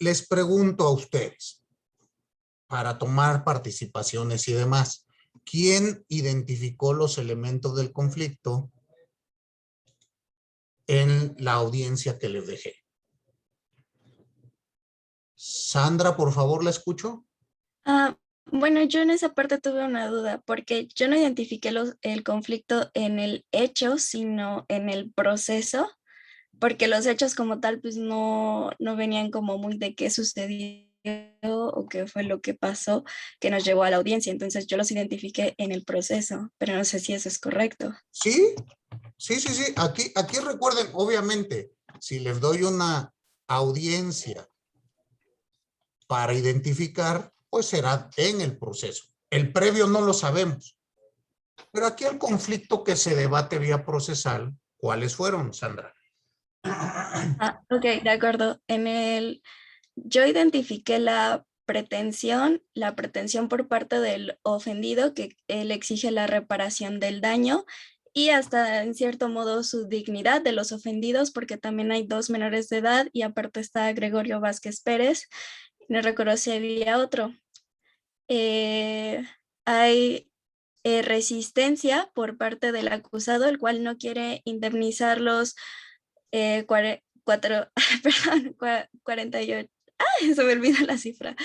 les pregunto a ustedes, para tomar participaciones y demás, ¿quién identificó los elementos del conflicto en la audiencia que les dejé? Sandra, por favor, ¿la escucho? Bueno, yo en esa parte tuve una duda, porque yo no identifiqué el conflicto en el hecho, sino en el proceso, porque los hechos como tal, pues no venían como muy de qué sucedió o qué fue lo que pasó que nos llevó a la audiencia. Entonces yo los identifiqué en el proceso, pero no sé si eso es correcto. Sí, sí. Aquí recuerden, obviamente, si les doy una audiencia para identificar, pues será en el proceso. El previo no lo sabemos. Pero aquí el conflicto que se debate vía procesal, ¿cuáles fueron, Sandra? Ok, de acuerdo. Yo identifiqué la pretensión por parte del ofendido, que él exige la reparación del daño y hasta en cierto modo su dignidad de los ofendidos, porque también hay dos menores de edad y aparte está Gregorio Vázquez Pérez. No recuerdo si había otro. Eh, Hay resistencia por parte del acusado, el cual no quiere indemnizar los perdón, 48, se me olvidó la cifra,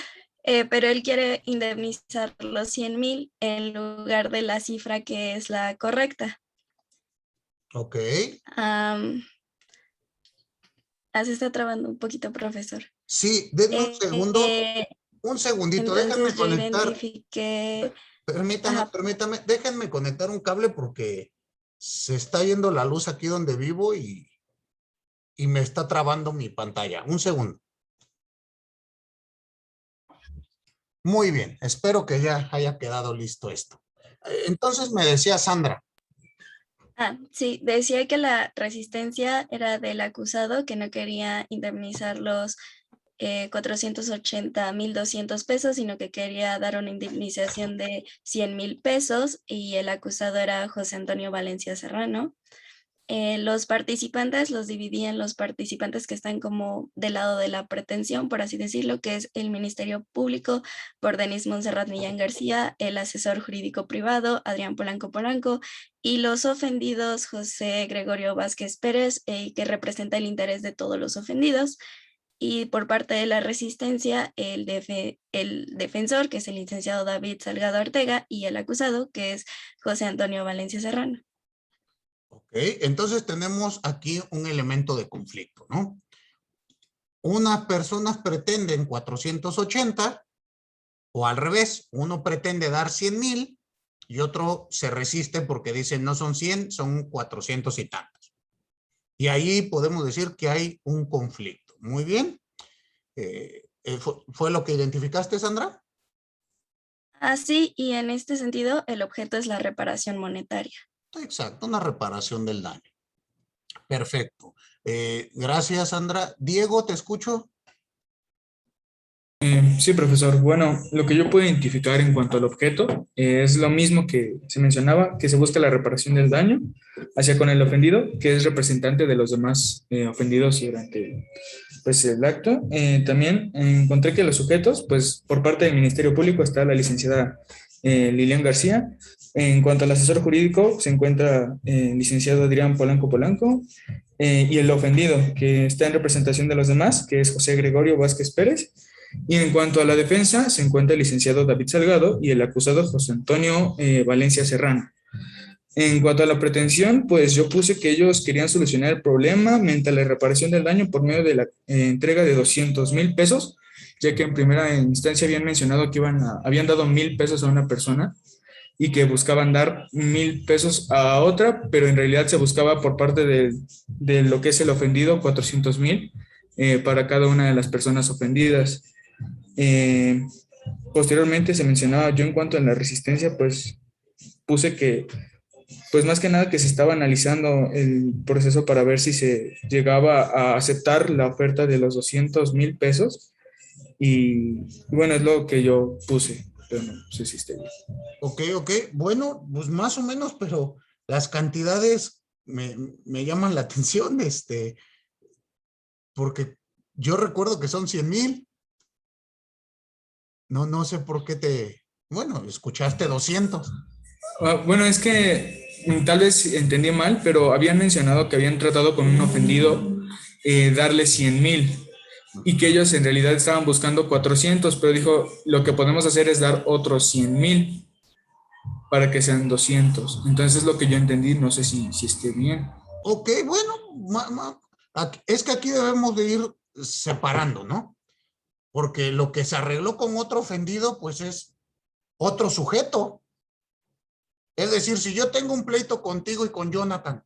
pero él quiere indemnizar los 100,000 en lugar de la cifra que es la correcta. Ok. Así está trabando un poquito, profesor. Sí, denme un segundo, Eh, un segundito, déjenme entonces yo conectar. identifiqué, Permítame, ajá, permítame, déjenme conectar un cable porque se está yendo la luz aquí donde vivo y me está trabando mi pantalla. Un segundo. Muy bien, espero que ya haya quedado listo esto. Entonces me decía Sandra. sí, decía que la resistencia era del acusado que no quería indemnizar los 480,200 pesos, sino que quería dar una indemnización de 100,000 pesos y el acusado era José Antonio Valencia Serrano. Los participantes los dividían los participantes que están como del lado de la pretensión, por así decirlo, que es el Ministerio Público por Denis Montserrat Millán García, el asesor jurídico privado Adrián Polanco Polanco y los ofendidos José Gregorio Vázquez Pérez, que representa el interés de todos los ofendidos. Y por parte de la resistencia, el defensor, que es el licenciado David Salgado Ortega, y el acusado, que es José Antonio Valencia Serrano. Ok, entonces tenemos aquí un elemento de conflicto, ¿no? Unas personas pretenden 480 o al revés, uno pretende dar 100,000 y otro se resiste porque dice no son 100, son 400 y tantos. Y ahí podemos decir que hay un conflicto. Muy bien. ¿Fue lo que identificaste, Sandra? Así, y en este sentido, el objeto es la reparación monetaria. Exacto, una reparación del daño. Perfecto. Gracias, Sandra. Diego, te escucho. Sí, profesor. Bueno, lo que yo puedo identificar en cuanto al objeto es lo mismo que se mencionaba, que se busca la reparación del daño hacia con el ofendido, que es representante de los demás ofendidos durante pues, el acto. También encontré que los sujetos, pues por parte del Ministerio Público está la licenciada Lilian García. En cuanto al asesor jurídico, se encuentra el licenciado Adrián Polanco Polanco y el ofendido, que está en representación de los demás, que es José Gregorio Vázquez Pérez. Y en cuanto a la defensa, se encuentra el licenciado David Salgado y el acusado José Antonio Valencia Serrano. En cuanto a la pretensión, pues yo puse que ellos querían solucionar el problema mediante la reparación del daño por medio de la entrega de 200,000 pesos, ya que en primera instancia habían mencionado que habían dado 1,000 pesos a una persona y que buscaban dar 1,000 pesos a otra, pero en realidad se buscaba por parte de lo que es el ofendido 400,000 para cada una de las personas ofendidas. Eh, Posteriormente se mencionaba, yo en cuanto a la resistencia, pues puse que, pues más que nada que se estaba analizando el proceso para ver si se llegaba a aceptar la oferta de los 200,000 pesos y bueno, es lo que yo puse, pero no sé si esté bien. Ok. Bueno, pues más o menos, pero las cantidades me llaman la atención, porque yo recuerdo que son 100,000 No sé por qué bueno, escuchaste 200. Bueno, es que tal vez entendí mal, pero habían mencionado que habían tratado con un ofendido darle 100,000 y que ellos en realidad estaban buscando 400, pero dijo, lo que podemos hacer es dar otros 100,000 para que sean 200. Entonces es lo que yo entendí, no sé si esté bien. Ok, bueno, es que aquí debemos de ir separando, ¿no? Porque lo que se arregló con otro ofendido, pues es otro sujeto. Es decir, si yo tengo un pleito contigo y con Jonathan,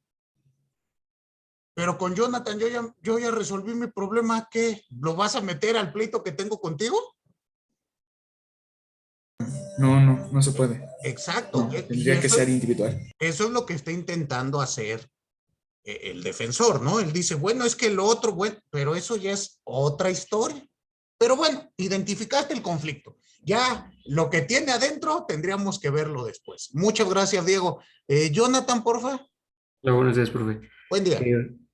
pero con Jonathan yo ya resolví mi problema, ¿qué? ¿Lo vas a meter al pleito que tengo contigo? No se puede. Exacto. No, Y tendría que ser individual. eso es lo que está intentando hacer el defensor, ¿no? Él dice, bueno, es que lo otro, bueno, pero eso ya es otra historia. Pero bueno, identificaste el conflicto. Ya lo que tiene adentro tendríamos que verlo después. Muchas gracias, Diego. Jonathan, porfa. Hola, buenos días, profe. Buen día.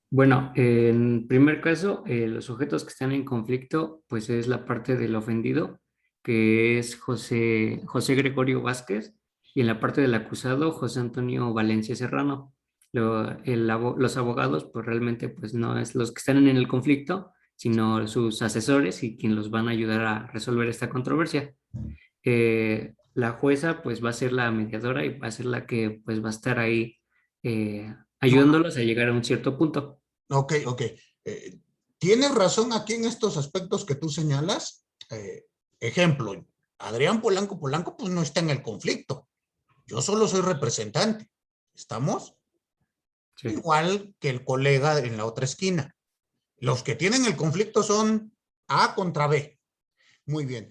Bueno, en primer caso, los sujetos que están en conflicto, pues es la parte del ofendido, que es José Gregorio Vázquez, y en la parte del acusado, José Antonio Valencia Serrano. Los abogados, pues realmente, pues no es los que están en el conflicto, sino sus asesores y quien los van a ayudar a resolver esta controversia. La jueza, pues va a ser la mediadora y va a ser la que, pues va a estar ahí No, no. ayudándolos a llegar a un cierto punto. Ok. Tienes razón aquí en estos aspectos que tú señalas. Ejemplo, Adrián Polanco, pues no está en el conflicto. Yo solo soy representante. ¿Estamos? Sí. Igual que el colega en la otra esquina. Los que tienen el conflicto son A contra B. Muy bien.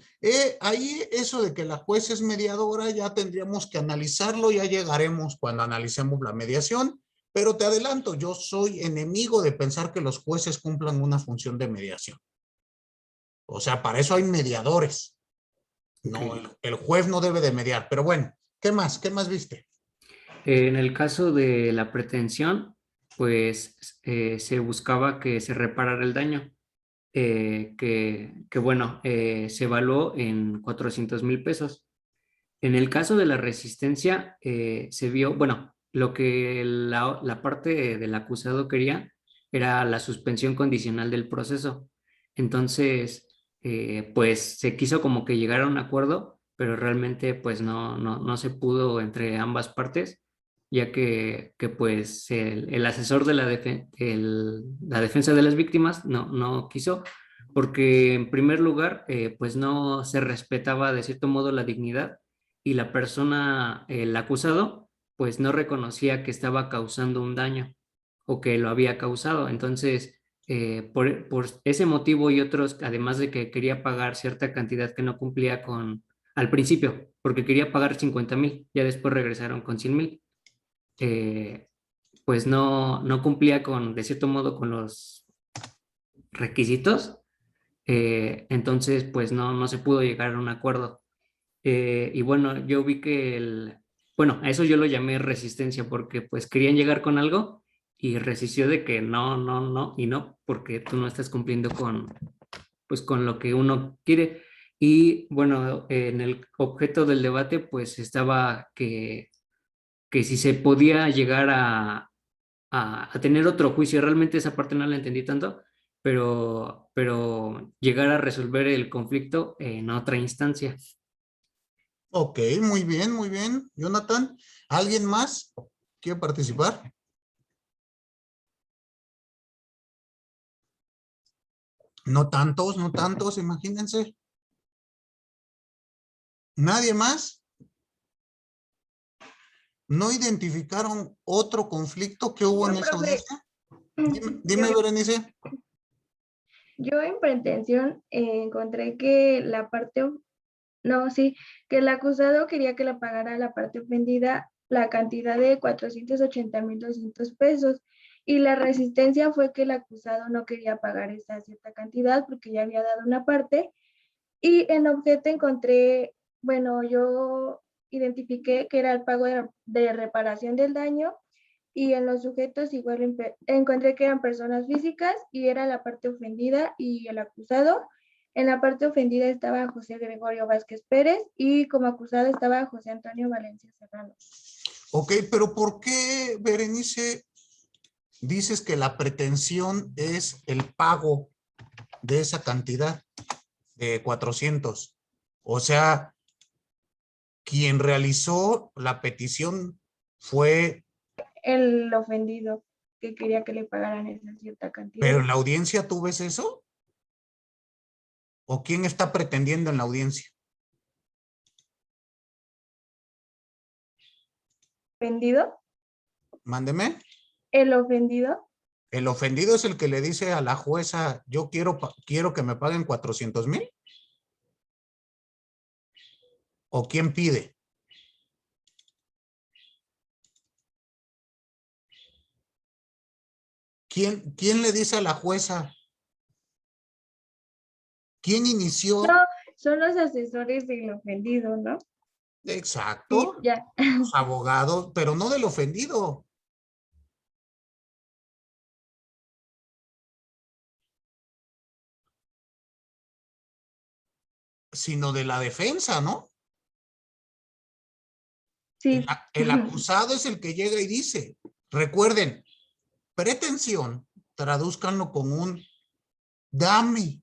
Ahí eso de que la juez es mediadora ya tendríamos que analizarlo, ya llegaremos cuando analicemos la mediación, pero te adelanto, yo soy enemigo de pensar que los jueces cumplan una función de mediación. O sea, para eso hay mediadores. No, Ok. el juez no debe de mediar, pero bueno, ¿qué más? ¿Qué más viste? En el caso de la pretensión, pues se buscaba que se reparara el daño, bueno, se evaluó en 400,000 pesos. En el caso de la resistencia, se vio, bueno, lo que la parte del acusado quería era la suspensión condicional del proceso. Entonces, pues se quiso como que llegar a un acuerdo, pero realmente pues no se pudo entre ambas partes, ya que pues el asesor de la defensa de las víctimas no quiso, porque en primer lugar, pues no se respetaba de cierto modo la dignidad y la persona, el acusado, pues no reconocía que estaba causando un daño o que lo había causado. Entonces, por ese motivo y otros, además de que quería pagar cierta cantidad que no cumplía al principio, porque quería pagar 50,000, ya después regresaron con 100,000, eh, pues no cumplía de cierto modo, con los requisitos. Entonces, pues no se pudo llegar a un acuerdo. Y bueno, yo vi que bueno, a eso yo lo llamé resistencia porque pues querían llegar con algo y resistió de que no y no, porque tú no estás cumpliendo pues con lo que uno quiere. Y bueno, en el objeto del debate pues estaba que si se podía llegar a tener otro juicio, realmente esa parte no la entendí tanto, pero llegar a resolver el conflicto en otra instancia. Ok, muy bien, muy bien. Jonathan, ¿alguien más quiere participar? No tantos, imagínense. ¿Nadie más? ¿No identificaron otro conflicto que hubo en Yo, esa profe, audiencia? Dime, yo, Berenice. yo en pretensión encontré que no, sí, que el acusado quería que le pagara la parte ofendida la cantidad de 480,200 pesos y la resistencia fue que el acusado no quería pagar esa cierta cantidad porque ya había dado una parte y en objeto encontré, bueno, yo identifiqué que era el pago de reparación del daño y en los sujetos igual encontré que eran personas físicas y era la parte ofendida y el acusado. En la parte ofendida estaba José Gregorio Vázquez Pérez y como acusado estaba José Antonio Valencia Serrano. Ok, pero ¿por qué, Berenice, dices que la pretensión es el pago de esa cantidad de 400? O sea, quien realizó la petición fue, El ofendido que quería que le pagaran esa cierta cantidad. pero en la audiencia tú ves eso? ¿O quién está pretendiendo en la audiencia? ¿Ofendido? Mándeme. El ofendido. El ofendido es el que le dice a la jueza, yo quiero que me paguen 400,000. ¿O quién pide? ¿Quién le dice a la jueza? ¿Quién inició? No, son los asesores del ofendido, ¿no? Sí, Exacto, ya. los abogados, pero no del ofendido. Sino de la defensa, ¿no? Sí. El acusado es el que llega y dice, recuerden, pretensión, tradúzcanlo con un dame,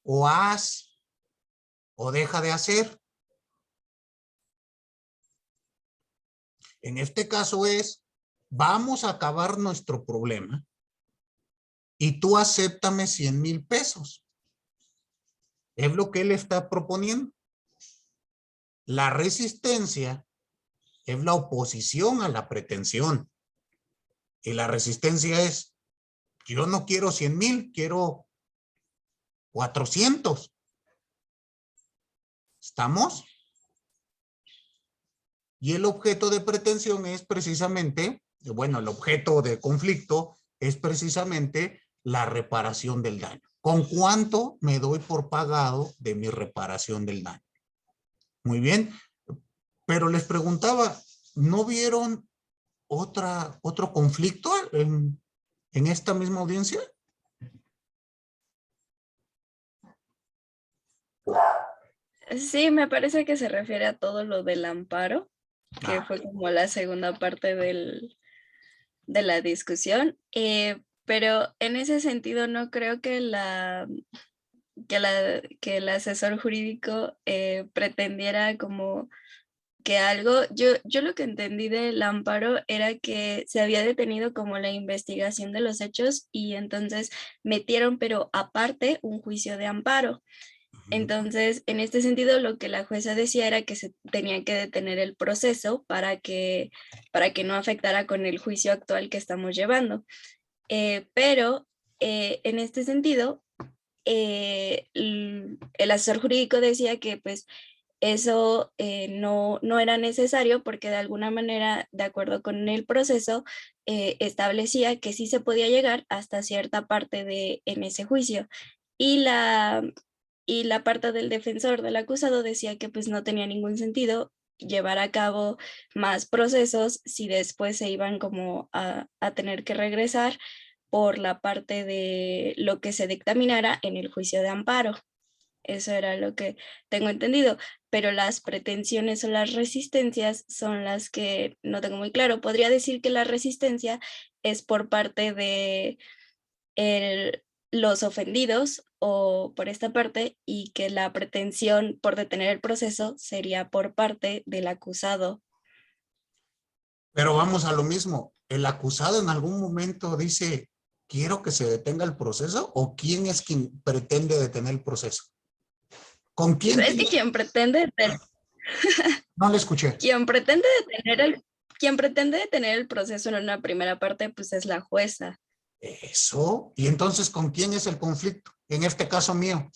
o haz, o deja de hacer. En este caso es, vamos a acabar nuestro problema y tú acéptame 100,000 pesos. Es lo que él está proponiendo. La resistencia es la oposición a la pretensión. Y la resistencia es, yo no quiero 100,000, quiero 400. ¿Estamos? Y el objeto de pretensión es precisamente, bueno, el objeto de conflicto es precisamente la reparación del daño. ¿Con cuánto me doy por pagado de mi reparación del daño? Muy bien, pero les preguntaba, ¿no vieron otro conflicto en esta misma audiencia? Sí, me parece que se refiere a todo lo del amparo, que Ah, fue como la segunda parte de la discusión. Pero en ese sentido no creo que que el asesor jurídico pretendiera como que algo, yo lo que entendí del amparo era que se había detenido como la investigación de los hechos y entonces metieron, pero aparte, un juicio de amparo. Entonces, en este sentido, lo que la jueza decía era que se tenía que detener el proceso para que no afectara con el juicio actual que estamos llevando. Pero en este sentido, el asesor jurídico decía que pues eso no era necesario porque de alguna manera, de acuerdo con el proceso, establecía que sí se podía llegar hasta cierta parte en ese juicio. Y y la parte del defensor del acusado decía que pues no tenía ningún sentido llevar a cabo más procesos si después se iban como a tener que regresar por la parte de lo que se dictaminara en el juicio de amparo. Eso era lo que tengo entendido, pero las pretensiones o las resistencias son las que no tengo muy claro. Podría decir que la resistencia es por parte de los ofendidos o por esta parte y que la pretensión por detener el proceso sería por parte del acusado. pero vamos a lo mismo. ¿El acusado en algún momento dice, quiero que se detenga el proceso? ¿O quién es quien pretende detener el proceso? ¿Con quién? Es que No le escuché. quien pretende detener el proceso en una primera parte, pues es la jueza. Eso. ¿Y entonces con quién es el conflicto? En este caso mío.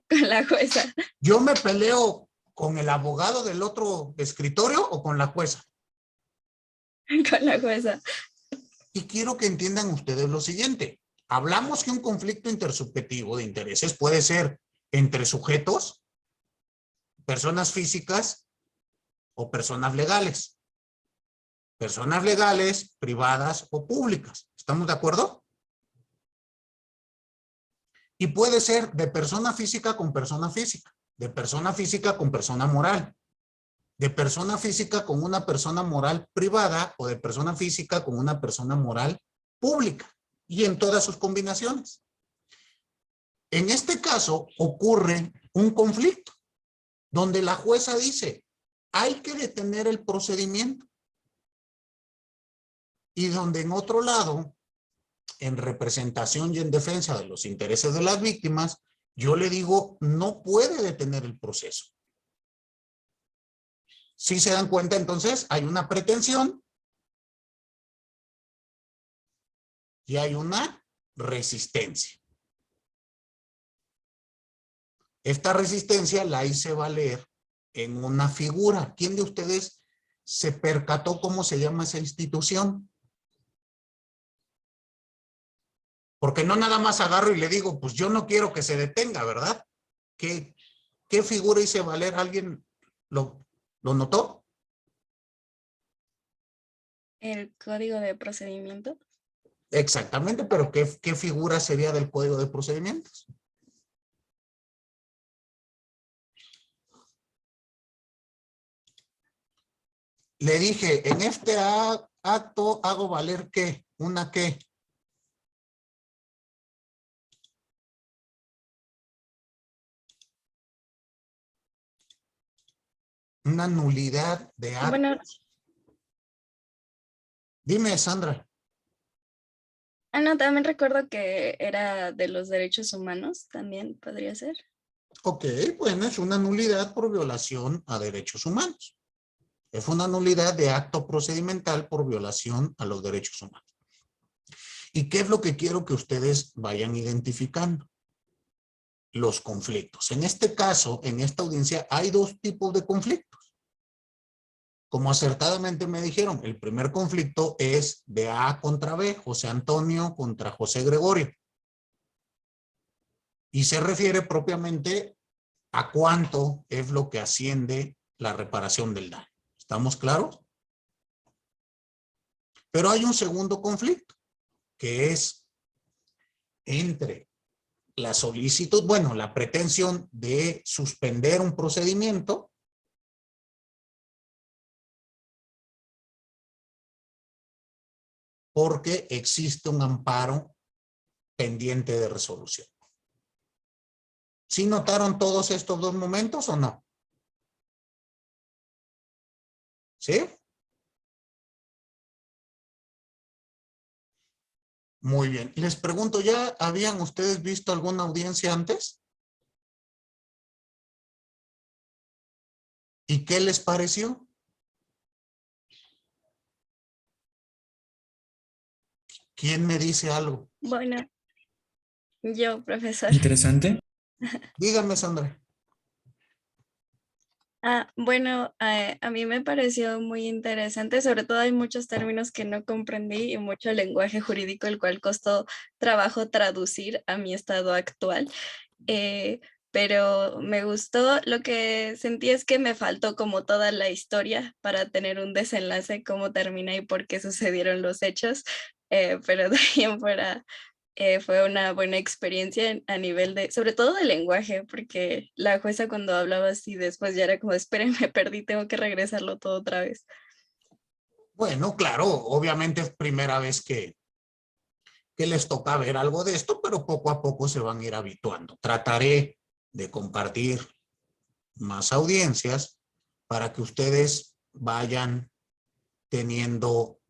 Con la jueza. ¿Yo me peleo con el abogado del otro escritorio o con la jueza? Con la jueza. Y quiero que entiendan ustedes lo siguiente. Hablamos que un conflicto intersubjetivo de intereses puede ser entre sujetos, personas físicas o personas legales. Personas legales, privadas o públicas. ¿Estamos de acuerdo? Y puede ser de persona física con persona física, de persona física con persona moral, de persona física con una persona moral privada o de persona física con una persona moral pública y en todas sus combinaciones. En este caso ocurre un conflicto donde la jueza dice, hay que detener el procedimiento. Y donde en otro lado, en representación y en defensa de los intereses de las víctimas, yo le digo, no puede detener el proceso. Si se dan cuenta, entonces, hay una pretensión y hay una resistencia. Esta resistencia la hice valer en una figura. ¿Quién de ustedes se percató cómo se llama esa institución? Porque no nada más agarro y le digo, pues yo no quiero que se detenga, ¿verdad? ¿Qué figura hice valer? ¿Alguien lo notó? El código de procedimiento. Exactamente, pero ¿qué figura sería del código de procedimientos? Le dije, en este acto hago valer ¿qué? ¿Una qué? Una nulidad de acto. Bueno, Dime, Sandra. no, también recuerdo que era de los derechos humanos, también podría ser. Ok, bueno, es una nulidad por violación a derechos humanos. Es una nulidad de acto procedimental por violación a los derechos humanos. ¿Y qué es lo que quiero que ustedes vayan identificando? Los conflictos. En este caso, en esta audiencia, hay dos tipos de conflictos. Como acertadamente me dijeron, el primer conflicto es de A contra B, José Antonio contra José Gregorio. Y se refiere propiamente a cuánto es lo que asciende la reparación del daño. ¿Estamos claros? Pero hay un segundo conflicto, que es entre la solicitud, bueno, la pretensión de suspender un procedimiento porque existe un amparo pendiente de resolución. ¿Sí notaron todos estos dos momentos o no? ¿Sí? Muy bien. Les pregunto, ¿ya habían ustedes visto alguna audiencia antes? ¿Y qué les pareció? ¿Quién me dice algo? Bueno, yo, profesor. Interesante. Díganme, Sandra. Bueno, a mí me pareció muy interesante, sobre todo hay muchos términos que no comprendí y mucho lenguaje jurídico, el cual costó trabajo traducir a mi estado actual. Pero me gustó, lo que sentí es que me faltó como toda la historia para tener un desenlace, cómo termina y por qué sucedieron los hechos, pero de ahí en fuera fue una buena experiencia a nivel de, sobre todo de lenguaje, porque la jueza cuando hablaba así después ya era como, esperen, me perdí, tengo que regresarlo todo otra vez. Bueno, claro, obviamente es primera vez que les toca ver algo de esto, pero poco a poco se van a ir habituando. Trataré de compartir más audiencias para que ustedes vayan teniendo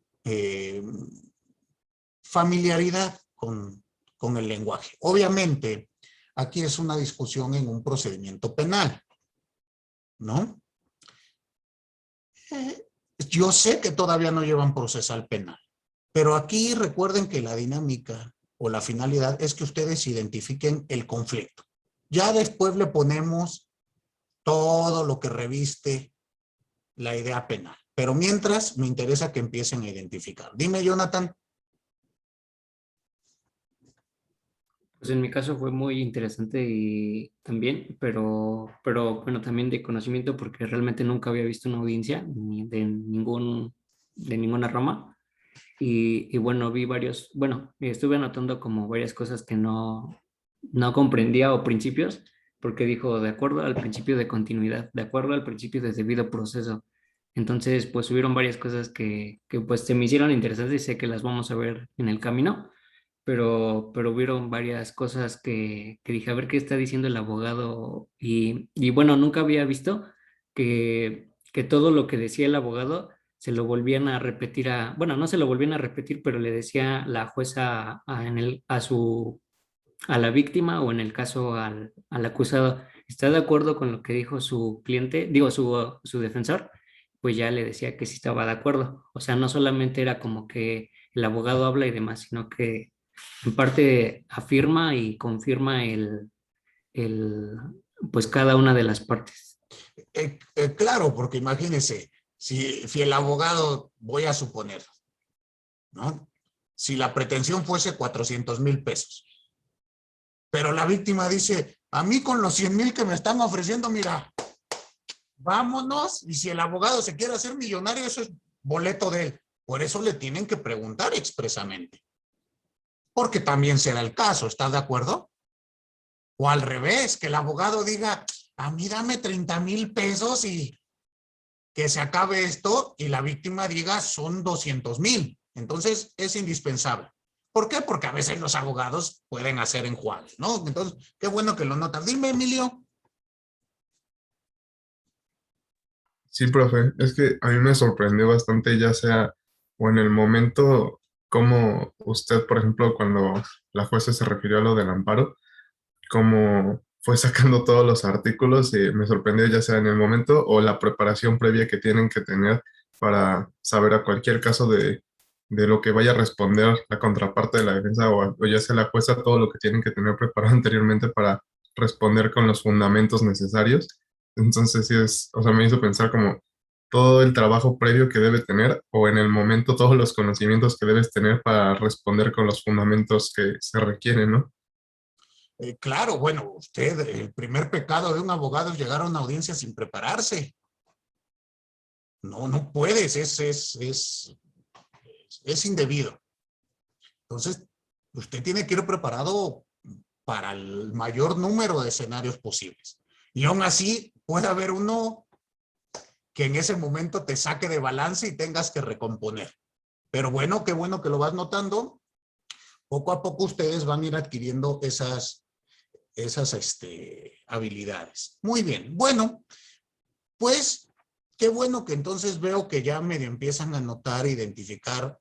familiaridad con el lenguaje. Obviamente, aquí es una discusión en un procedimiento penal, ¿no? Yo sé que todavía no llevan procesal penal, pero aquí recuerden que la dinámica o la finalidad es que ustedes identifiquen el conflicto. Ya después le ponemos todo lo que reviste la idea penal. Pero mientras, me interesa que empiecen a identificar. Dime, Jonathan. Pues en mi caso fue muy interesante y también, pero bueno, también de conocimiento porque realmente nunca había visto una audiencia ni de ninguna rama. Y bueno, vi varios, bueno, estuve anotando como varias cosas no comprendía o principios, porque dijo de acuerdo al principio de continuidad, de acuerdo al principio de debido proceso. Entonces, pues hubieron varias cosas que pues se me hicieron interesantes y sé que las vamos a ver en el camino, pero hubieron varias cosas que dije, a ver qué está diciendo el abogado. Y bueno, nunca había visto que todo lo que decía el abogado se lo volvían a repetir bueno, no se lo volvían a repetir, pero le decía la jueza a la víctima o en el caso al acusado, ¿está de acuerdo con lo que dijo su cliente, digo, su defensor? Pues ya le decía que sí estaba de acuerdo. O sea, no solamente era como que el abogado habla y demás, sino que en parte afirma y confirma el, pues cada una de las partes. Claro, porque imagínense, si el abogado, voy a suponer, ¿no? Si la pretensión fuese 400,000 pesos, pero la víctima dice, a mí con los 100,000 que me están ofreciendo, mira, vámonos, y si el abogado se quiere hacer millonario, eso es boleto de él. Por eso le tienen que preguntar expresamente. Porque también será el caso, ¿estás de acuerdo? O al revés, que el abogado diga, a mí dame 30,000 pesos y que se acabe esto, y la víctima diga, son 200,000. Entonces, es indispensable. ¿Por qué? Porque a veces los abogados pueden hacer enjuagues, ¿no? Entonces, qué bueno que lo notas. Dime, Emilio. Sí, profe, es que a mí me sorprendió bastante, ya sea o en el momento, como usted, por ejemplo, cuando la jueza se refirió a lo del amparo, como fue sacando todos los artículos y me sorprendió ya sea en el momento o la preparación previa que tienen que tener para saber a cualquier caso de lo que vaya a responder la contraparte de la defensa o ya sea la jueza, todo lo que tienen que tener preparado anteriormente para responder con los fundamentos necesarios. Entonces sí es, o sea, me hizo pensar como todo el trabajo previo que debe tener o en el momento todos los conocimientos que debes tener para responder con los fundamentos que se requieren, ¿no? Claro, bueno, usted, el primer pecado de un abogado es llegar a una audiencia sin prepararse. No, no puedes, es indebido. Entonces, usted tiene que ir preparado para el mayor número de escenarios posibles. Y aún así, puede haber uno que en ese momento te saque de balance y tengas que recomponer. Pero bueno, qué bueno que lo vas notando. Poco a poco ustedes van a ir adquiriendo esas habilidades. Muy bien. Bueno, pues qué bueno que entonces veo que ya medio empiezan a notar, identificar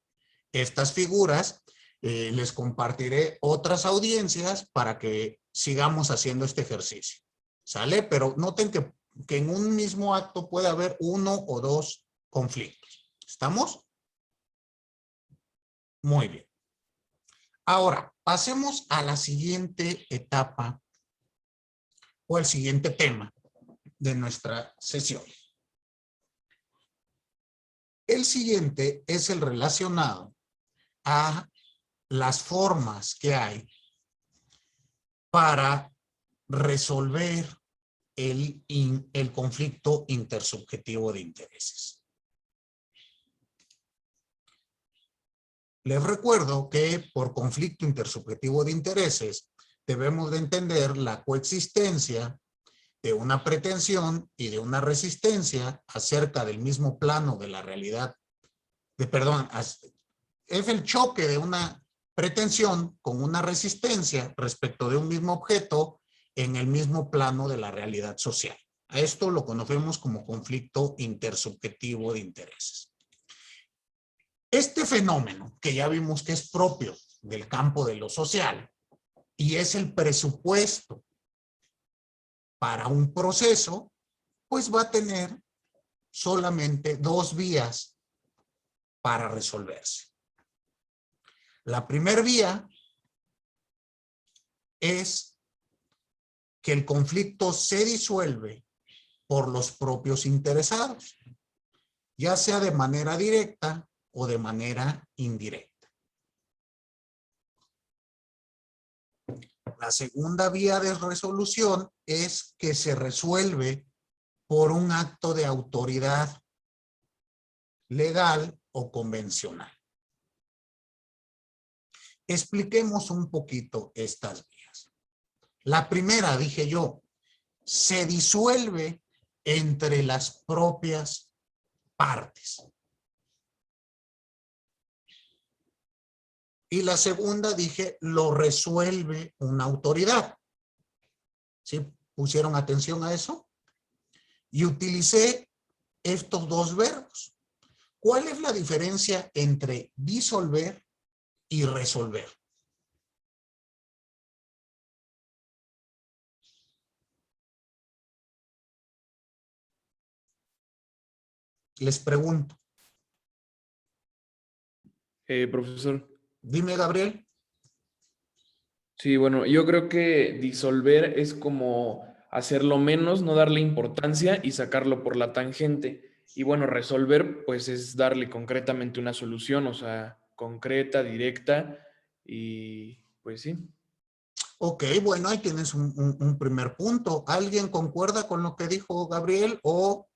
estas figuras. Les compartiré otras audiencias para que sigamos haciendo este ejercicio. ¿Sale? Pero noten que en un mismo acto puede haber uno o dos conflictos. ¿Estamos? Muy bien. Ahora, pasemos a la siguiente etapa o el siguiente tema de nuestra sesión. El siguiente es el relacionado a las formas que hay para resolver el conflicto intersubjetivo de intereses. Les recuerdo que por conflicto intersubjetivo de intereses debemos de entender la coexistencia de una pretensión y de una resistencia acerca del mismo plano de la realidad, es el choque de una pretensión con una resistencia respecto de un mismo objeto en el mismo plano de la realidad social. A esto lo conocemos como conflicto intersubjetivo de intereses. Este fenómeno, que ya vimos que es propio del campo de lo social y es el presupuesto para un proceso, pues va a tener solamente dos vías para resolverse. La primera vía es que el conflicto se disuelve por los propios interesados, ya sea de manera directa o de manera indirecta. La segunda vía de resolución es que se resuelve por un acto de autoridad legal o convencional. Expliquemos un poquito estas vías. La primera, dije yo, se disuelve entre las propias partes. Y la segunda, dije, lo resuelve una autoridad. ¿Sí? ¿Pusieron atención a eso? Y utilicé estos dos verbos. ¿Cuál es la diferencia entre disolver y resolver? Les pregunto. Profesor, Dime, Gabriel. sí, bueno, yo creo que disolver es como hacerlo menos, no darle importancia y sacarlo por la tangente. Y bueno, resolver pues es darle concretamente una solución, o sea, concreta, directa y pues sí. Ok, bueno, ahí tienes un primer punto. ¿Alguien concuerda con lo que dijo Gabriel o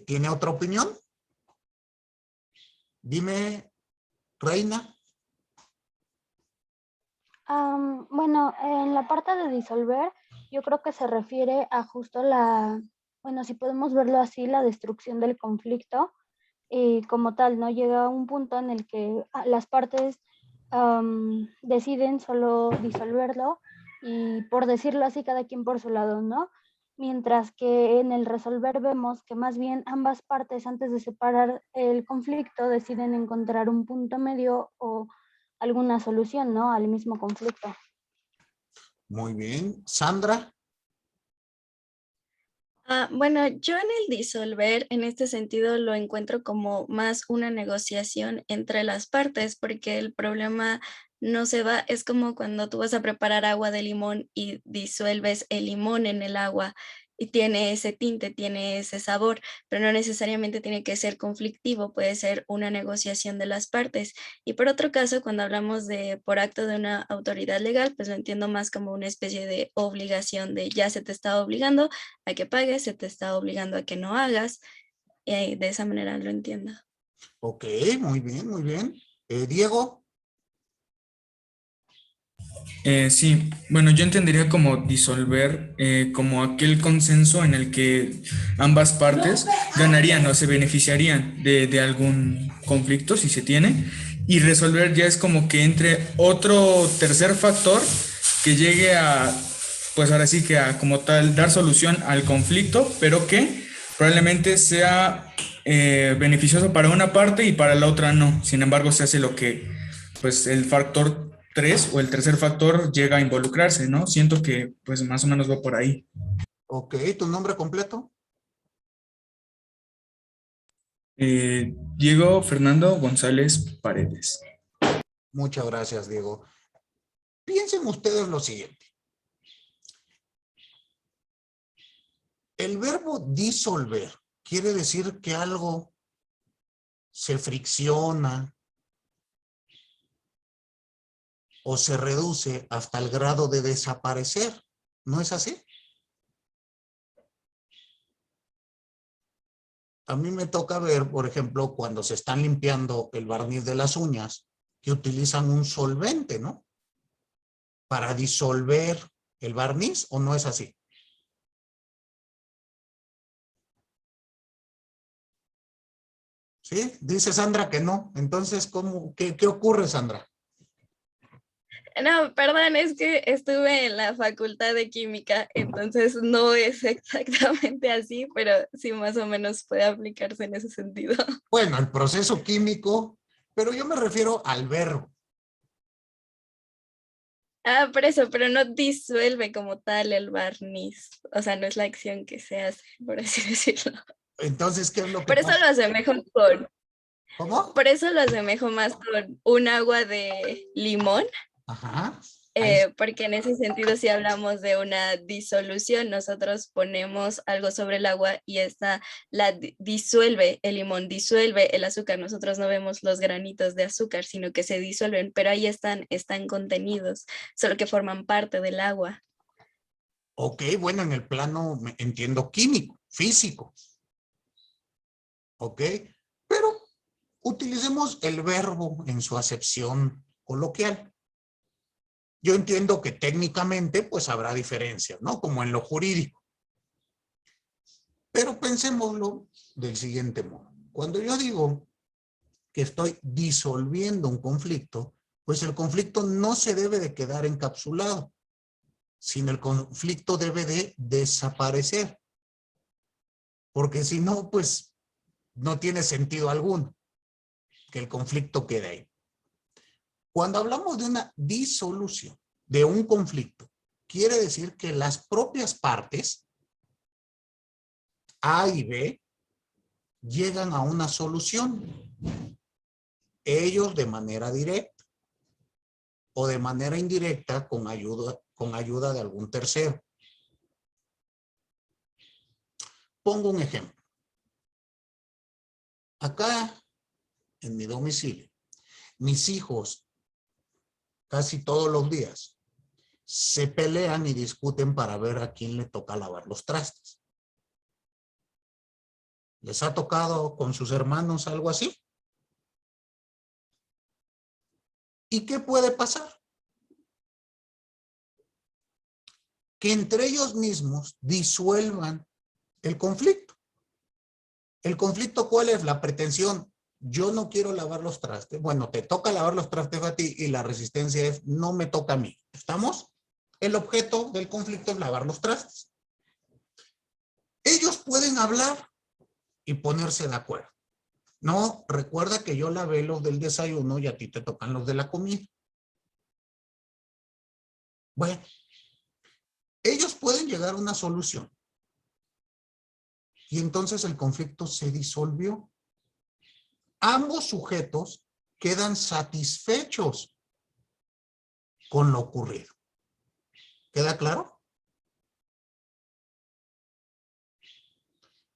tiene otra opinión? Dime, Reina. Bueno, en la parte de disolver, yo creo que se refiere a justo la, bueno, si podemos verlo así, la destrucción del conflicto y como tal, ¿no? Llega a un punto en el que las partes deciden solo disolverlo y por decirlo así, cada quien por su lado, ¿no? Mientras que en el resolver vemos que más bien ambas partes antes de separar el conflicto deciden encontrar un punto medio o alguna solución, ¿no? Al mismo conflicto. Muy bien. Sandra. Bueno, yo en el disolver, en este sentido, lo encuentro como más una negociación entre las partes, porque el problema no se va, es como cuando tú vas a preparar agua de limón y disuelves el limón en el agua y tiene ese tinte, tiene ese sabor, pero no necesariamente tiene que ser conflictivo, puede ser una negociación de las partes. Y por otro caso, cuando hablamos de por acto de una autoridad legal, pues lo entiendo más como una especie de obligación de ya se te está obligando a que pagues, se te está obligando a que no hagas, y de esa manera lo entiendo. Ok, muy bien, muy bien. Diego. Sí, bueno, yo entendería como disolver como aquel consenso en el que ambas partes ganarían o se beneficiarían de algún conflicto, si se tiene, y resolver ya es como que entre otro tercer factor que llegue a, pues ahora sí que a como tal dar solución al conflicto, pero que probablemente sea beneficioso para una parte y para la otra no. Sin embargo, se hace lo que, pues el factor 3 o el tercer factor llega a involucrarse, ¿no? Siento que pues más o menos va por ahí. Ok, ¿tu nombre completo? Diego Fernando González Paredes. Muchas gracias, Diego. Piensen ustedes lo siguiente. El verbo disolver quiere decir que algo se fricciona o se reduce hasta el grado de desaparecer. ¿No es así? A mí me toca ver, por ejemplo, cuando se están limpiando el barniz de las uñas, que utilizan un solvente, ¿no? Para disolver el barniz, ¿o no es así? ¿Sí? Dice Sandra que no. Entonces, ¿qué ocurre, Sandra? No, perdón, es que estuve en la facultad de química, entonces no es exactamente así, pero sí más o menos puede aplicarse en ese sentido. Bueno, el proceso químico, pero yo me refiero al verbo. Por eso, pero no disuelve como tal el barniz, o sea, no es la acción que se hace, por así decirlo. Entonces, ¿qué es lo que Por eso pasa? lo asemejo con, ¿Cómo? por eso lo asemejo más con un agua de limón. Ajá. Ahí. Porque en ese sentido, si hablamos de una disolución, nosotros ponemos algo sobre el agua y esta disuelve el limón, disuelve el azúcar. Nosotros no vemos los granitos de azúcar, sino que se disuelven, pero ahí están contenidos, solo que forman parte del agua. Ok, bueno, en el plano entiendo químico, físico. Ok, pero utilicemos el verbo en su acepción coloquial. Yo entiendo que técnicamente pues habrá diferencias, ¿no? Como en lo jurídico. Pero pensémoslo del siguiente modo. Cuando yo digo que estoy disolviendo un conflicto, pues el conflicto no se debe de quedar encapsulado, sino el conflicto debe de desaparecer. Porque si no, pues no tiene sentido alguno que el conflicto quede ahí. Cuando hablamos de una disolución de un conflicto, quiere decir que las propias partes, A y B, llegan a una solución. Ellos de manera directa o de manera indirecta con ayuda de algún tercero. Pongo un ejemplo. Acá, en mi domicilio, mis hijos casi todos los días se pelean y discuten para ver a quién le toca lavar los trastes. ¿Les ha tocado con sus hermanos algo así? ¿Y qué puede pasar? Que entre ellos mismos disuelvan el conflicto. ¿El conflicto cuál es? La pretensión. Yo no quiero lavar los trastes. Bueno, te toca lavar los trastes a ti y la resistencia es no me toca a mí. ¿Estamos? El objeto del conflicto es lavar los trastes. Ellos pueden hablar y ponerse de acuerdo. No, recuerda que yo lavé los del desayuno y a ti te tocan los de la comida. Bueno, ellos pueden llegar a una solución. Y entonces el conflicto se disolvió. Ambos sujetos quedan satisfechos con lo ocurrido. ¿Queda claro?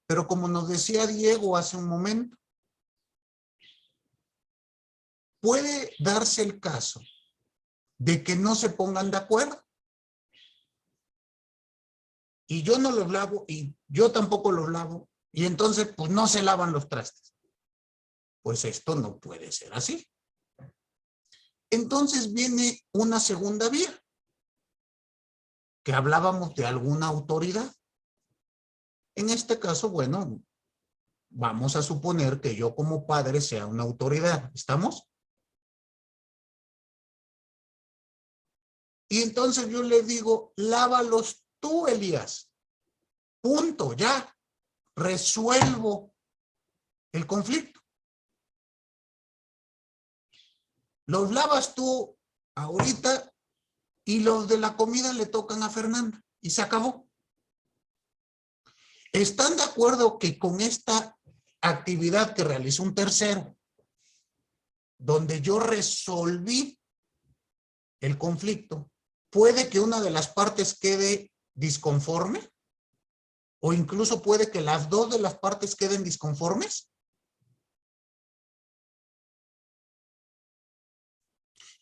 Pero como nos decía Diego hace un momento, puede darse el caso de que no se pongan de acuerdo. Y yo no los lavo y yo tampoco los lavo. Y entonces pues no se lavan los trastes. Pues esto no puede ser así. Entonces viene una segunda vía. Que hablábamos de alguna autoridad. En este caso, bueno, vamos a suponer que yo como padre sea una autoridad. ¿Estamos? Y entonces yo le digo, lávalos tú, Elías. Punto, ya. Resuelvo el conflicto. Los lavas tú ahorita y los de la comida le tocan a Fernanda. Y se acabó. ¿Están de acuerdo que con esta actividad que realizó un tercero, donde yo resolví el conflicto, puede que una de las partes quede disconforme? ¿O incluso puede que las dos de las partes queden disconformes?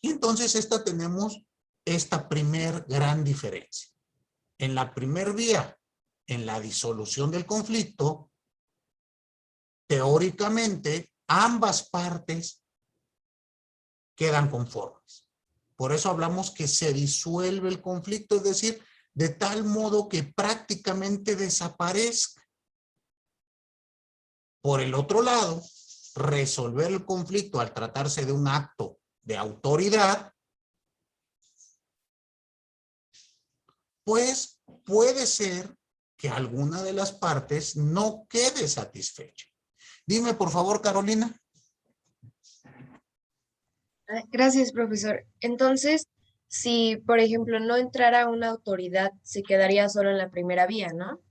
Y entonces tenemos esta primer gran diferencia. En la primer vía, en la disolución del conflicto, teóricamente ambas partes quedan conformes. Por eso hablamos que se disuelve el conflicto, es decir, de tal modo que prácticamente desaparezca. Por el otro lado, resolver el conflicto al tratarse de un acto de autoridad, pues puede ser que alguna de las partes no quede satisfecha. Dime, por favor, Carolina. Gracias, profesor. Entonces, si, por ejemplo, no entrara una autoridad, se quedaría solo en la primera vía, ¿no?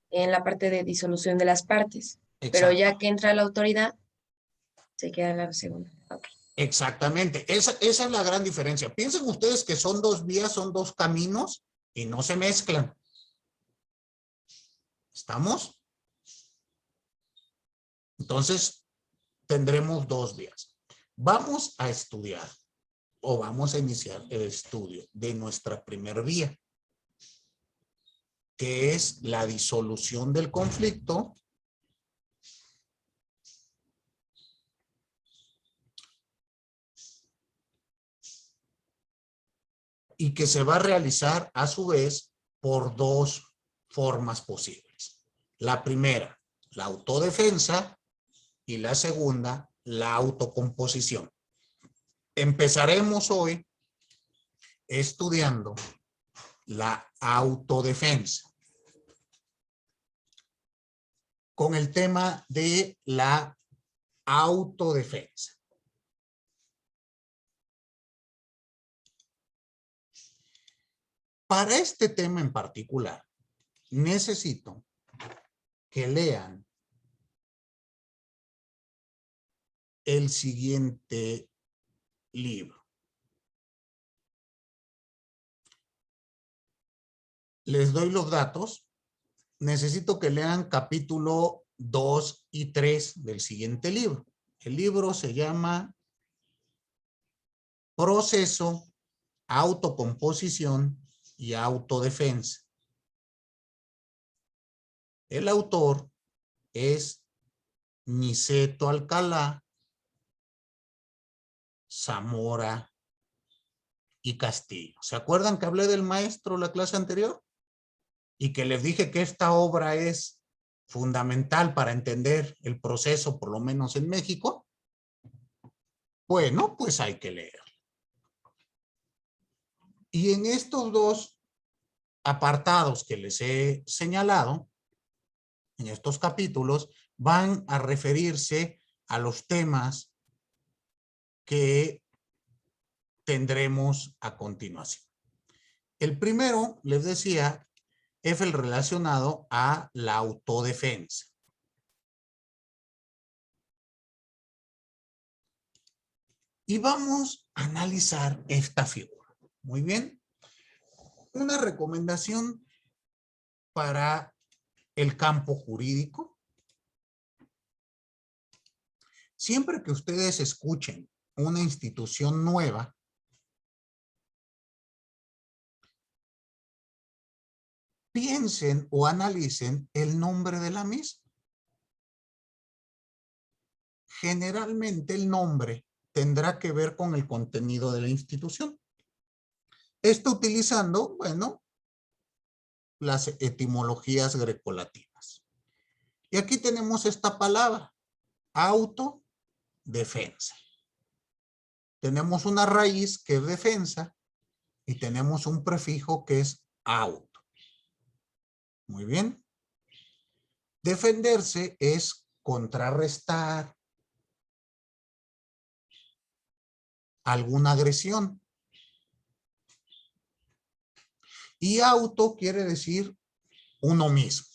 En la parte de disolución de las partes. Pero Exacto. ya que entra la autoridad, se queda en la segunda. Okay. Exactamente. Esa es la gran diferencia. Piensen ustedes que son dos vías, son dos caminos y no se mezclan. ¿Estamos? Entonces, tendremos dos vías. Vamos a estudiar o vamos a iniciar el estudio de nuestra primer vía, que es la disolución del conflicto y que se va a realizar a su vez por dos formas posibles. La primera, la autodefensa, y la segunda, la autocomposición. Empezaremos hoy estudiando la autodefensa con el tema de la autodefensa. Para este tema en particular, necesito que lean el siguiente libro. Les doy los datos. Necesito que lean capítulo 2 y 3 del siguiente libro. El libro se llama Proceso, Autocomposición y Autodefensa. El autor es Niceto Alcalá, Zamora y Castillo. ¿Se acuerdan que hablé del maestro la clase anterior? Y que les dije que esta obra es fundamental para entender el proceso, por lo menos en México. Bueno, pues hay que leer. Y en estos dos apartados que les he señalado, en estos capítulos, van a referirse a los temas que tendremos a continuación. El primero, les decía, es el relacionado a la autodefensa. Y vamos a analizar esta figura. Muy bien. Una recomendación para el campo jurídico. Siempre que ustedes escuchen una institución nueva, piensen o analicen el nombre de la misma. Generalmente el nombre tendrá que ver con el contenido de la institución. Esto utilizando, bueno, las etimologías grecolatinas. Y aquí tenemos esta palabra, autodefensa. Tenemos una raíz que es defensa y tenemos un prefijo que es auto. Muy bien. Defenderse es contrarrestar alguna agresión. Y auto quiere decir uno mismo.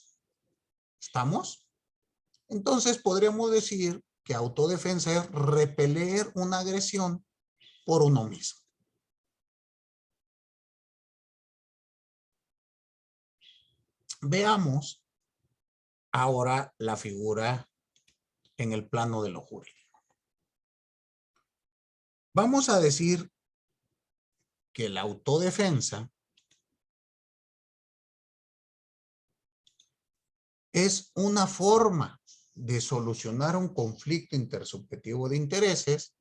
¿Estamos? Entonces podríamos decir que autodefensa es repeler una agresión por uno mismo. Veamos ahora la figura en el plano de lo jurídico. Vamos a decir que la autodefensa es una forma de solucionar un conflicto intersubjetivo de intereses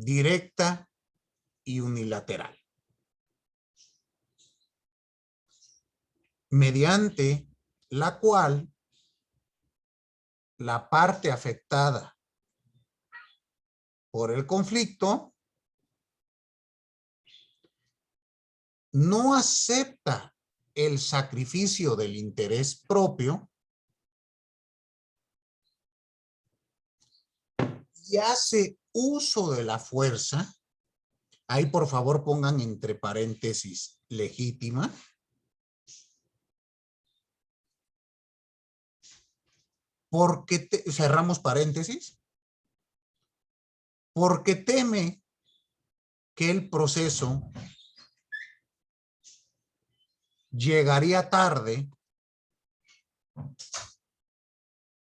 directa y unilateral, mediante la cual la parte afectada por el conflicto no acepta el sacrificio del interés propio y hace uso de la fuerza. Ahí por favor pongan entre paréntesis legítima. Porque cerramos paréntesis. Porque teme que el proceso llegaría tarde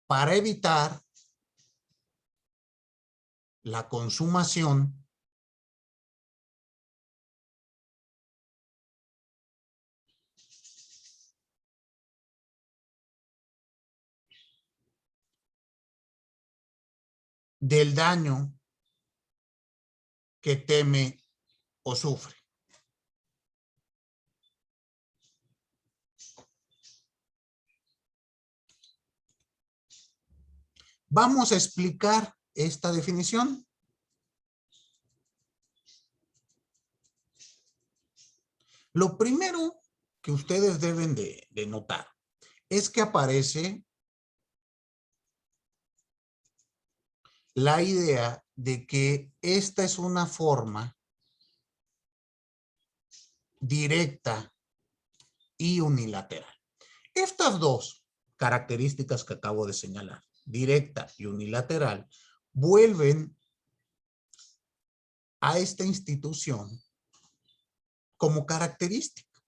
para evitar la consumación del daño que teme o sufre? Vamos a explicar esta definición. Lo primero que ustedes deben de notar es que aparece la idea de que esta es una forma directa y unilateral. Estas dos características que acabo de señalar, directa y unilateral, vuelven a esta institución como característica.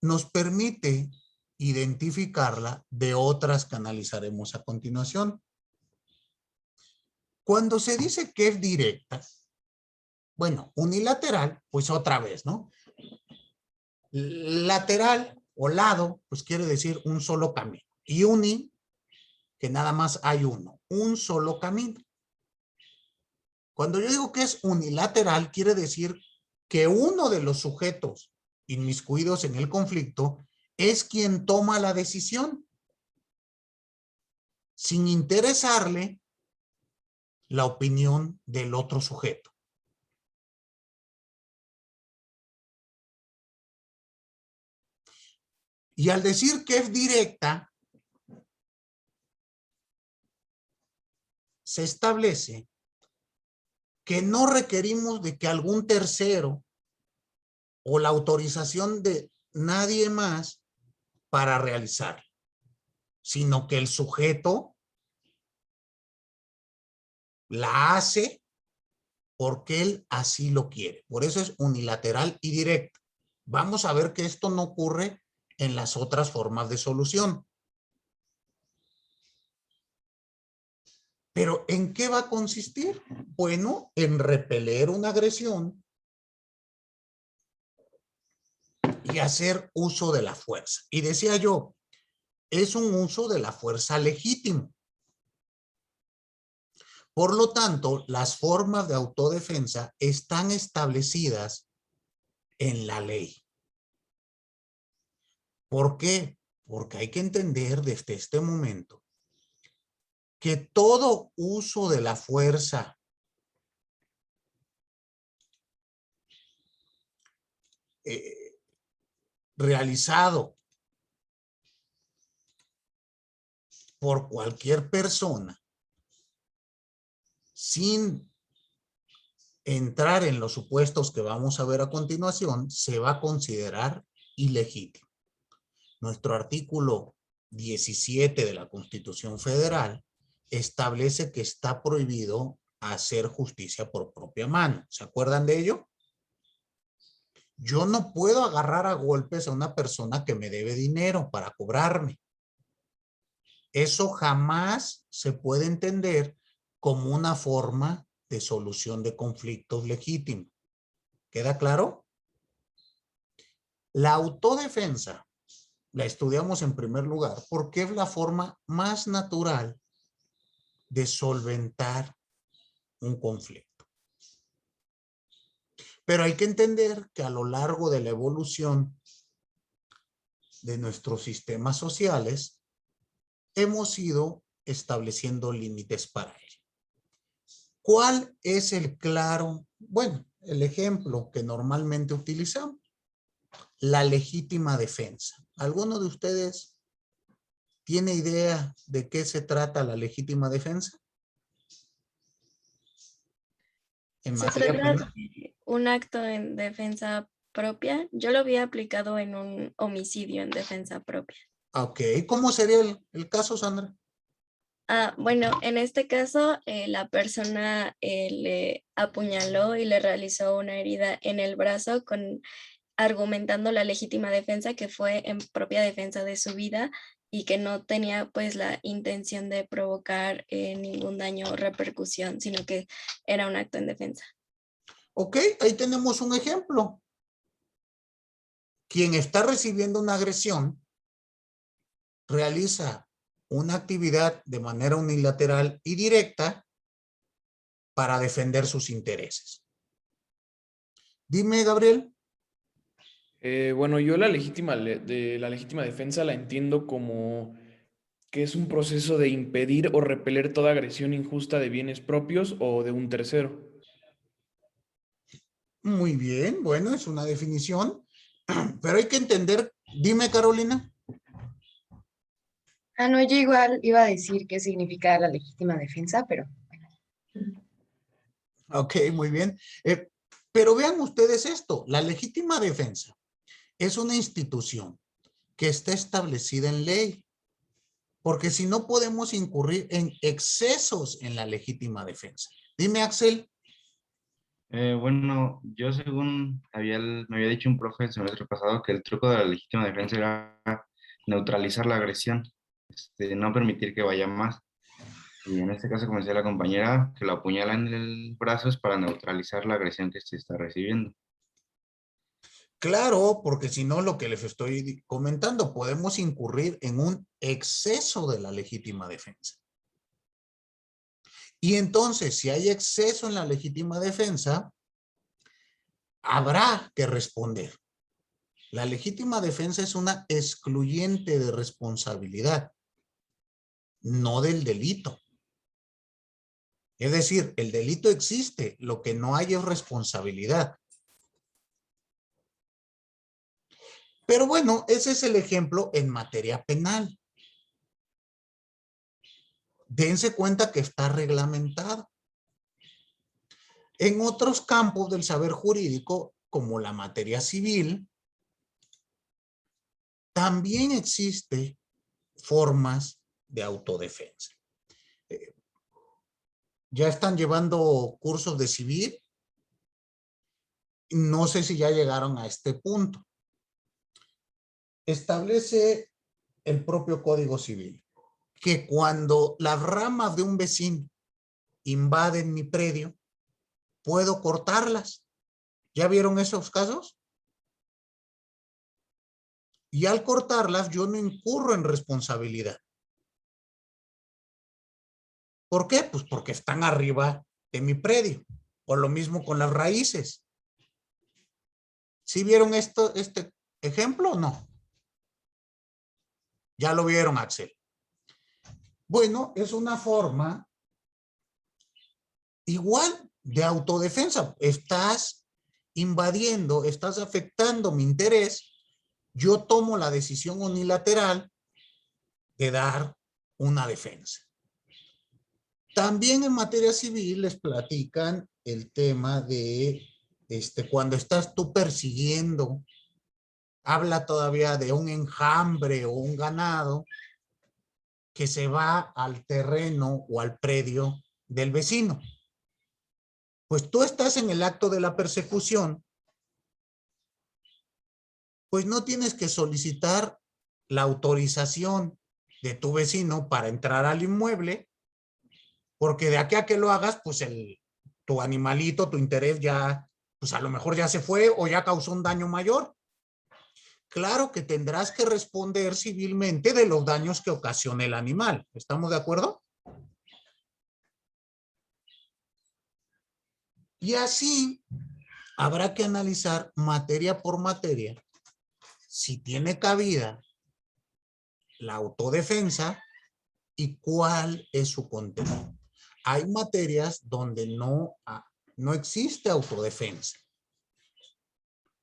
Nos permite identificarla de otras que analizaremos a continuación. Cuando se dice que es directa, bueno, unilateral, pues otra vez, ¿no? Lateral o lado, pues quiere decir un solo camino. Y uni, que nada más hay uno, un solo camino. Cuando yo digo que es unilateral, quiere decir que uno de los sujetos inmiscuidos en el conflicto es quien toma la decisión, sin interesarle la opinión del otro sujeto. Y al decir que es directa, se establece que no requerimos de que algún tercero o la autorización de nadie más para realizarlo, sino que el sujeto la hace porque él así lo quiere. Por eso es unilateral y directa. Vamos a ver que esto no ocurre en las otras formas de solución. ¿Pero en qué va a consistir? Bueno, en repeler una agresión y hacer uso de la fuerza. Y decía yo, es un uso de la fuerza legítimo. Por lo tanto, las formas de autodefensa están establecidas en la ley. ¿Por qué? Porque hay que entender desde este momento que todo uso de la fuerza realizado por cualquier persona sin entrar en los supuestos que vamos a ver a continuación, se va a considerar ilegítimo. Nuestro artículo 17 de la Constitución Federal establece que está prohibido hacer justicia por propia mano. ¿Se acuerdan de ello? Yo no puedo agarrar a golpes a una persona que me debe dinero para cobrarme. Eso jamás se puede entender como una forma de solución de conflictos legítimos. ¿Queda claro? La autodefensa la estudiamos en primer lugar porque es la forma más natural de solventar un conflicto. Pero hay que entender que a lo largo de la evolución de nuestros sistemas sociales hemos ido estableciendo límites para ello. ¿Cuál es el claro, bueno, el ejemplo que normalmente utilizamos? La legítima defensa. ¿Alguno de ustedes tiene idea de qué se trata la legítima defensa? En Se materia trata penal. de un acto en defensa propia. Yo lo había aplicado en un homicidio en defensa propia. Ok, ¿cómo sería el caso, Sandra? Bueno, en este caso, la persona le apuñaló y le realizó una herida en el brazo argumentando la legítima defensa, que fue en propia defensa de su vida y que no tenía pues la intención de provocar ningún daño o repercusión, sino que era un acto en defensa. Ok, ahí tenemos un ejemplo. Quien está recibiendo una agresión realiza una actividad de manera unilateral y directa para defender sus intereses. Dime, Gabriel. Bueno, yo la legítima defensa la entiendo como que es un proceso de impedir o repeler toda agresión injusta de bienes propios o de un tercero. Muy bien, bueno, es una definición, pero hay que entender. Dime, Carolina. Ah, no, yo igual iba a decir qué significa la legítima defensa, pero Ok, muy bien. Pero vean ustedes esto, la legítima defensa es una institución que está establecida en ley, porque si no podemos incurrir en excesos en la legítima defensa. Dime, Axel. Bueno, yo según me había dicho un profe el semestre pasado que el truco de la legítima defensa era neutralizar la agresión, no permitir que vaya más. Y en este caso, como decía la compañera, que lo apuñala en el brazo es para neutralizar la agresión que se está recibiendo. Claro, porque si no, lo que les estoy comentando, podemos incurrir en un exceso de la legítima defensa. Y entonces, si hay exceso en la legítima defensa, habrá que responder. La legítima defensa es una excluyente de responsabilidad, no del delito. Es decir, el delito existe, lo que no hay es responsabilidad. Pero bueno, ese es el ejemplo en materia penal. Dense cuenta que está reglamentado. En otros campos del saber jurídico, como la materia civil, también existe formas de autodefensa. ¿Ya están llevando cursos de civil? No sé si ya llegaron a este punto. Establece el propio Código Civil que cuando las ramas de un vecino invaden mi predio, puedo cortarlas. ¿Ya vieron esos casos? Y al cortarlas, yo no incurro en responsabilidad. ¿Por qué? Pues porque están arriba de mi predio. O lo mismo con las raíces. ¿Sí vieron este ejemplo o no? Ya lo vieron, Axel. Bueno, es una forma igual de autodefensa. Estás invadiendo, estás afectando mi interés. Yo tomo la decisión unilateral de dar una defensa. También en materia civil les platican el tema de cuando estás tú persiguiendo, habla todavía de un enjambre o un ganado que se va al terreno o al predio del vecino. Pues tú estás en el acto de la persecución, pues no tienes que solicitar la autorización de tu vecino para entrar al inmueble, porque de aquí a que lo hagas, pues tu animalito, tu interés ya, pues a lo mejor ya se fue o ya causó un daño mayor. Claro que tendrás que responder civilmente de los daños que ocasione el animal. ¿Estamos de acuerdo? Y así habrá que analizar materia por materia si tiene cabida la autodefensa y cuál es su contenido. Hay materias donde no existe autodefensa.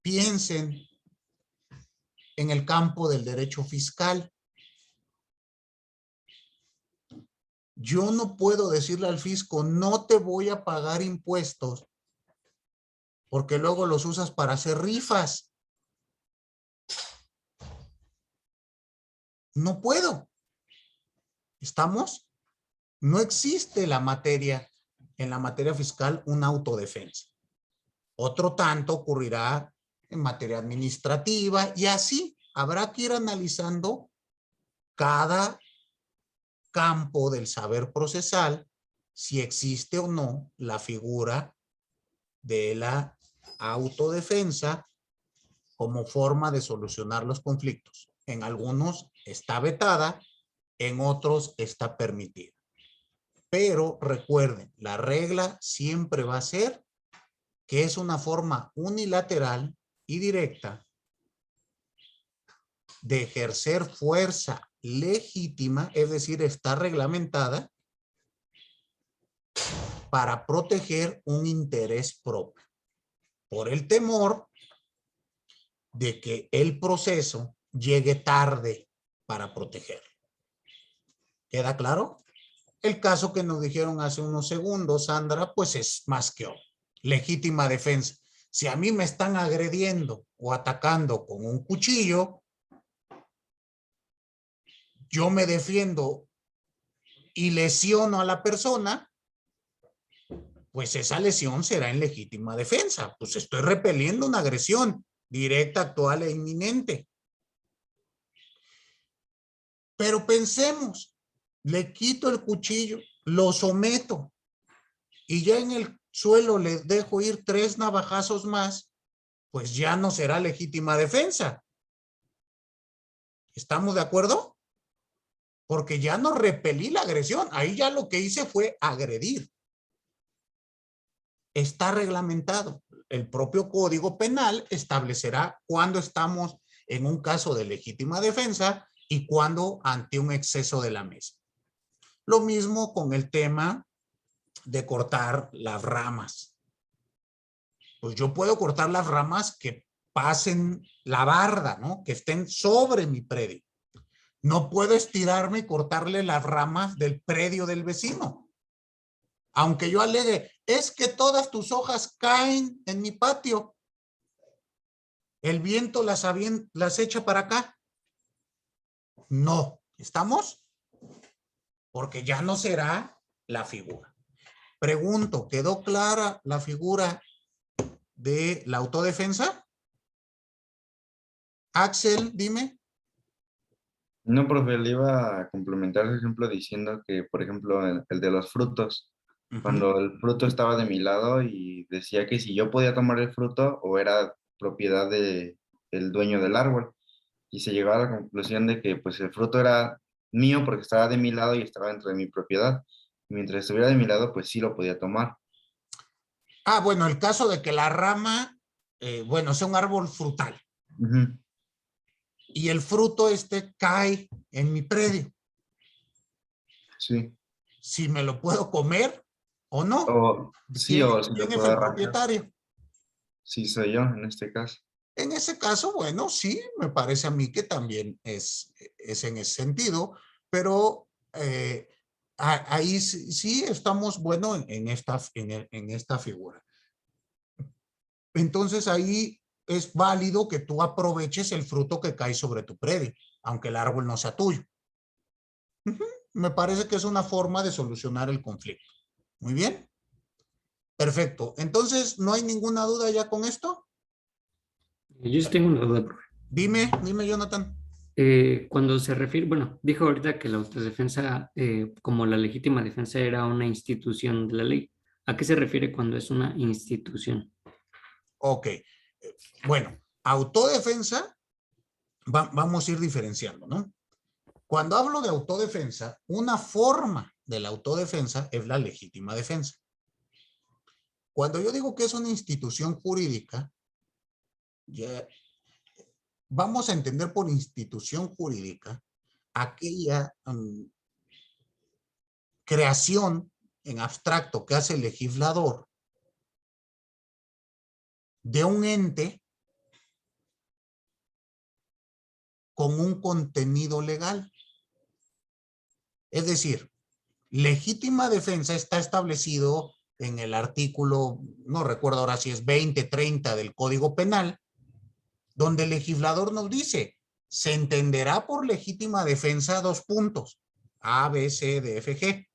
Piensen en el campo del derecho fiscal. Yo no puedo decirle al fisco, no te voy a pagar impuestos, porque luego los usas para hacer rifas. No puedo. ¿Estamos? No existe en la materia fiscal una autodefensa. Otro tanto ocurrirá en materia administrativa y así habrá que ir analizando cada campo del saber procesal si existe o no la figura de la autodefensa como forma de solucionar los conflictos. En algunos está vetada, en otros está permitida. Pero recuerden, la regla siempre va a ser que es una forma unilateral y directa de ejercer fuerza legítima, es decir, está reglamentada para proteger un interés propio, por el temor de que el proceso llegue tarde para protegerlo. ¿Queda claro? El caso que nos dijeron hace unos segundos, Sandra, pues es más que obvio. Legítima defensa. Si a mí me están agrediendo o atacando con un cuchillo, yo me defiendo y lesiono a la persona, pues esa lesión será en legítima defensa. Pues estoy repeliendo una agresión directa, actual e inminente. Pero pensemos, le quito el cuchillo, lo someto y ya en el suelo le dejo ir 3 navajazos más, pues ya no será legítima defensa. ¿Estamos de acuerdo? Porque ya no repelí la agresión, ahí ya lo que hice fue agredir. Está reglamentado. El propio Código Penal establecerá cuándo estamos en un caso de legítima defensa y cuándo ante un exceso de la mesa. Lo mismo con el tema de cortar las ramas. Pues yo puedo cortar las ramas que pasen la barda, ¿no? Que estén sobre mi predio. No puedo estirarme y cortarle las ramas del predio del vecino. Aunque yo alegue, es que todas tus hojas caen en mi patio. El viento las echa para acá. No, ¿estamos? Porque ya no será la figura. Pregunto, ¿quedó clara la figura de la autodefensa? Axel, dime. No, profe, le iba a complementar el ejemplo diciendo que, por ejemplo, el de los frutos, cuando el fruto estaba de mi lado y decía que si yo podía tomar el fruto o era propiedad del dueño del árbol, y se llegaba a la conclusión de que pues el fruto era mío porque estaba de mi lado y estaba dentro de mi propiedad. Mientras estuviera de mi lado, pues sí lo podía tomar. Ah, bueno, el caso de que la rama, bueno, sea un árbol frutal. Y el fruto cae en mi predio. Sí. Si me lo puedo comer o no. O, sí, o si ¿Quién lo es puedo el arrancar. propietario? Sí, soy yo en este caso. En ese caso, bueno, sí, me parece a mí que también es en ese sentido, pero ahí sí estamos, bueno, en esta figura. Entonces ahí es válido que tú aproveches el fruto que cae sobre tu predio, aunque el árbol no sea tuyo. Me parece que es una forma de solucionar el conflicto. Muy bien. Perfecto. Entonces, ¿no hay ninguna duda ya con esto? Yo sí tengo una duda, profe. Dime, Jonathan. Cuando se refiere, bueno, dijo ahorita que la autodefensa, como la legítima defensa, era una institución de la ley. ¿A qué se refiere cuando es una institución? Ok. Bueno, autodefensa, vamos a ir diferenciando, ¿no? Cuando hablo de autodefensa, una forma de la autodefensa es la legítima defensa. Cuando yo digo que es una institución jurídica, ya vamos a entender por institución jurídica aquella creación en abstracto que hace el legislador de un ente con un contenido legal. Es decir, legítima defensa está establecido en el artículo, no recuerdo ahora si es 20, 30 del Código Penal, donde el legislador nos dice, se entenderá por legítima defensa 2 puntos, A, B, C, D, F, G.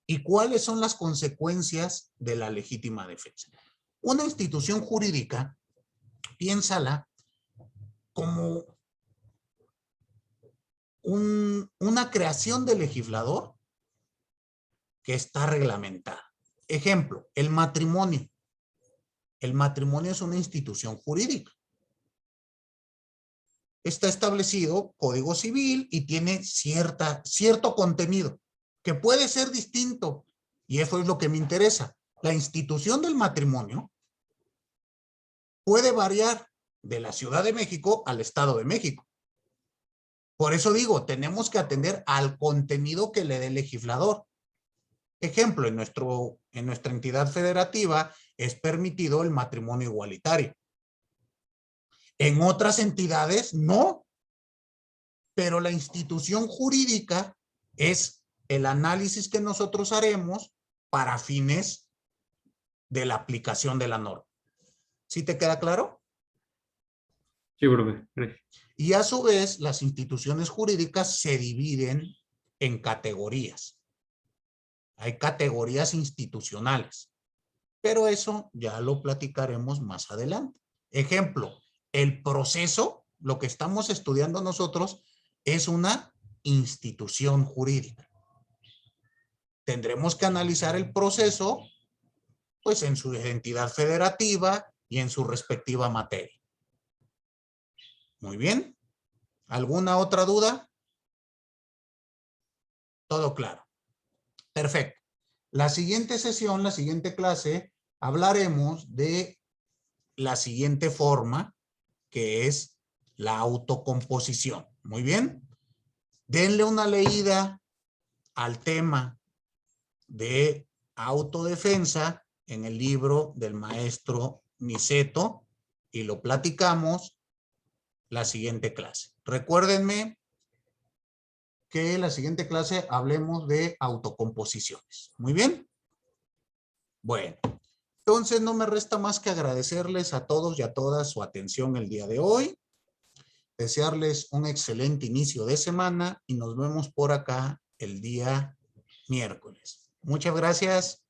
¿Y cuáles son las consecuencias de la legítima defensa? Una institución jurídica, piénsala como una creación del legislador que está reglamentada. Ejemplo, el matrimonio. El matrimonio es una institución jurídica. Está establecido Código Civil y tiene cierto contenido que puede ser distinto. Y eso es lo que me interesa. La institución del matrimonio puede variar de la Ciudad de México al Estado de México. Por eso digo, tenemos que atender al contenido que le dé el legislador. Ejemplo, en nuestra entidad federativa es permitido el matrimonio igualitario. En otras entidades no, pero la institución jurídica es el análisis que nosotros haremos para fines de la aplicación de la norma. ¿Sí te queda claro? Sí, profe. Gracias. Y a su vez, las instituciones jurídicas se dividen en categorías. Hay categorías institucionales, pero eso ya lo platicaremos más adelante. Ejemplo, el proceso, lo que estamos estudiando nosotros, es una institución jurídica. Tendremos que analizar el proceso, pues en su entidad federativa y en su respectiva materia. Muy bien. ¿Alguna otra duda? Todo claro. Perfecto. La siguiente sesión, la siguiente clase, hablaremos de la siguiente forma, que es la autocomposición. Muy bien. Denle una leída al tema de autodefensa en el libro del maestro Niceto y lo platicamos la siguiente clase. Recuérdenme que la siguiente clase hablemos de autocomposiciones. Muy bien. Bueno, entonces no me resta más que agradecerles a todos y a todas su atención el día de hoy. Desearles un excelente inicio de semana y nos vemos por acá el día miércoles. Muchas gracias.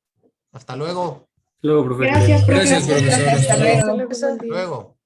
Hasta luego. Luego, profe. Gracias, Gracias, profesor. profesor. Hasta Hasta luego. Hasta luego, buen día. Luego.